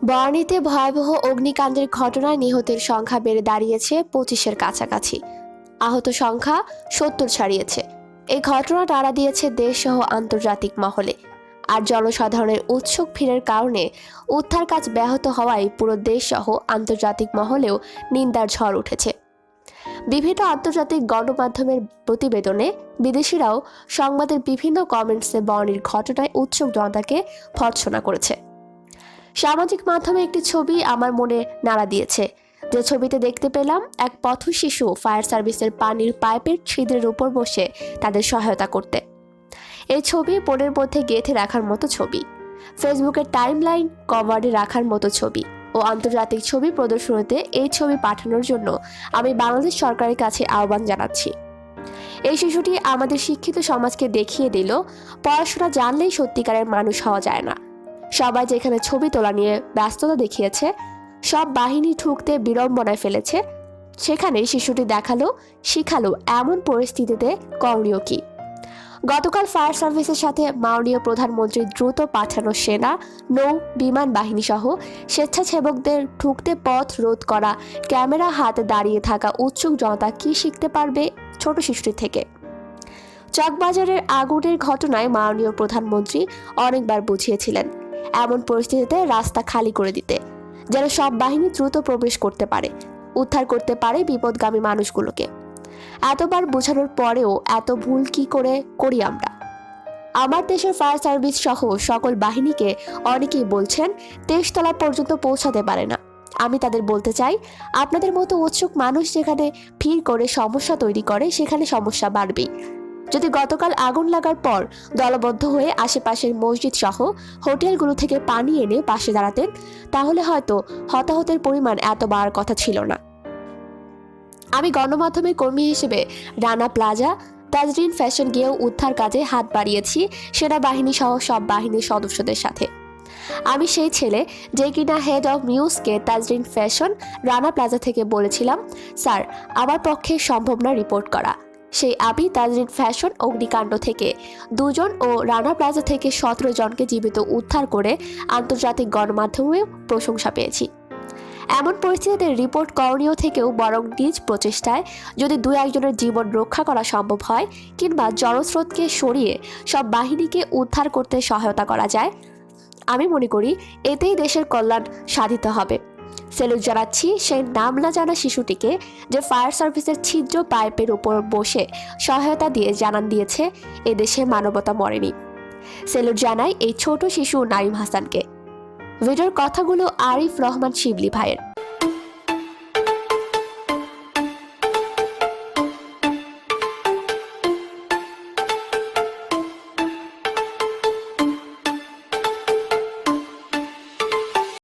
বনানীতে ভয়াবহ অগ্নিকাণ্ডের ঘটনায় নিহতের সংখ্যা বেড়ে দাঁড়িয়েছে 25-এর কাছাকাছি। আহত সংখ্যা 70 ছাড়িয়েছে। এই ঘটনা নাড়া দিয়েছে দেশসহ আন্তর্জাতিক মহলে। আর জনসাধারণের উৎসুক ভিড়ের কারণে উদ্ধার কাজ ব্যাহত হওয়ায় পুরো দেশসহ আন্তর্জাতিক মহলেও নিন্দার ঝড় উঠেছে। বিভিন্ন আন্তর্জাতিক গণমাধ্যমের প্রতিবেদনে বিদেশিরাও সংবাদের বিভিন্ন কমেন্টসে বনানীর ঘটনায় উৎসুক জনতাকে ভর্ৎসনা করেছে। সামাজিক মাধ্যমে একটি ছবি আমার মনে নাড়া দিয়েছে। যে ছবিতে দেখতে পেলাম এক পথ শিশু ফায়ার সার্ভিসের পানির পাইপের ছিদ্রের উপর বসে তাদের সহায়তা করতে। এই ছবি মনের মধ্যে গেঁথে রাখার মতো ছবি, ফেসবুকের টাইমলাইন কভারে রাখার মতো ছবি ও আন্তর্জাতিক ছবি প্রদর্শনীতে এই ছবি পাঠানোর জন্য আমি বাংলাদেশ সরকারের কাছে আহ্বান জানাচ্ছি। এই শিশুটি আমাদের শিক্ষিত সমাজকে দেখিয়ে দিল পড়াশোনা জানলেই সত্যিকারের মানুষ হওয়া যায় না। সবাই যেখানে ছবি তোলা নিয়ে ব্যস্ততা দেখিয়েছে, সব বাহিনী ঠুকতে বিড়ম্বনায় ফেলেছে, সেখানে শিশুটি শিখালো এমন পরিস্থিতিতে করণীয় কি। গতকাল ফায়ার সার্ভিসের সাথে মাননীয় প্রধানমন্ত্রীর দ্রুত পাঠানো সেনা, নৌ, বিমান বাহিনী সহ স্বেচ্ছাসেবকদের ঠুকতে পথ রোধ করা, ক্যামেরা হাতে দাঁড়িয়ে থাকা উৎসুক জনতা কি শিখতে পারবে ছোট শিশুটি থেকে। চকবাজারের আগুনের ঘটনায় মাননীয় প্রধানমন্ত্রী অনেকবার বুঝিয়েছিলেন এমন পরিস্থিতিতে রাস্তা খালি করে দিতে, যেন সব বাহিনী দ্রুত প্রবেশ করতে পারে, উদ্ধার করতে পারে বিপদগামী মানুষগুলোকে। এতবার বোঝানোর পরেও এত ভুল কি করে করি আমরা? আমার দেশের ফায়ার সার্ভিস সহ সকল বাহিনীকে অনেকেই বলছেন 23 তলা পর্যন্ত পৌঁছাতে পারে না। আমি তাদের বলতে চাই, আপনাদের মতো উৎসুক মানুষ যেখানে ভিড় করে সমস্যা তৈরি করে, সেখানে সমস্যা বাড়বেই। যদি গতকাল আগুন লাগার পর দলবদ্ধ হয়ে আশেপাশের মসজিদ সহ হোটেলগুলো থেকে পানি এনে পাশে দাঁড়াতেন, তাহলে হয়তো হতাহতের পরিমাণ এত বাড়ার কথা ছিল না। আমি গণমাধ্যমের কর্মী হিসেবে রানা প্লাজা, তাজরিন ফ্যাশন গিয়েও উদ্ধার কাজে হাত বাড়িয়েছি সেনাবাহিনী সহ সব বাহিনীর সদস্যদের সাথে। আমি সেই ছেলে যে কিনা হেড অফ নিউজকে তাজরিন ফ্যাশন রানা প্লাজা থেকে বলেছিলাম, স্যার আমার পক্ষে সম্ভব না রিপোর্ট করা। সেই আমি তাজরিন ফ্যাশন অগ্নিকাণ্ড থেকে 2 জন ও রানা প্লাজা থেকে 17 জনকে জীবিত উদ্ধার করে আন্তর্জাতিক গণমাধ্যমেও প্রশংসা পেয়েছি। এমন পরিস্থিতিতে রিপোর্ট করণীয় থেকেও বরং নিজ প্রচেষ্টায় যদি 2-1 জনের জীবন রক্ষা করা সম্ভব হয়, কিংবা জনস্রোতকে সরিয়ে সব বাহিনীকে উদ্ধার করতে সহায়তা করা যায়, আমি মনে করি এতেই দেশের কল্যাণ সাধিত হবে। সেলুট জানাচ্ছি সেই নাম না জানা শিশুটিকে যে ফায়ার সার্ভিসের ছিদ্র পাইপের উপর বসে সহায়তা দিয়ে জানান দিয়েছে এদেশে মানবতা মরেনি। সেলুট জানাই এই ছোট শিশু নাইম হাসানকে। ভিডিওর কথাগুলো আরিফ রহমান শিবলি ভাইয়ের।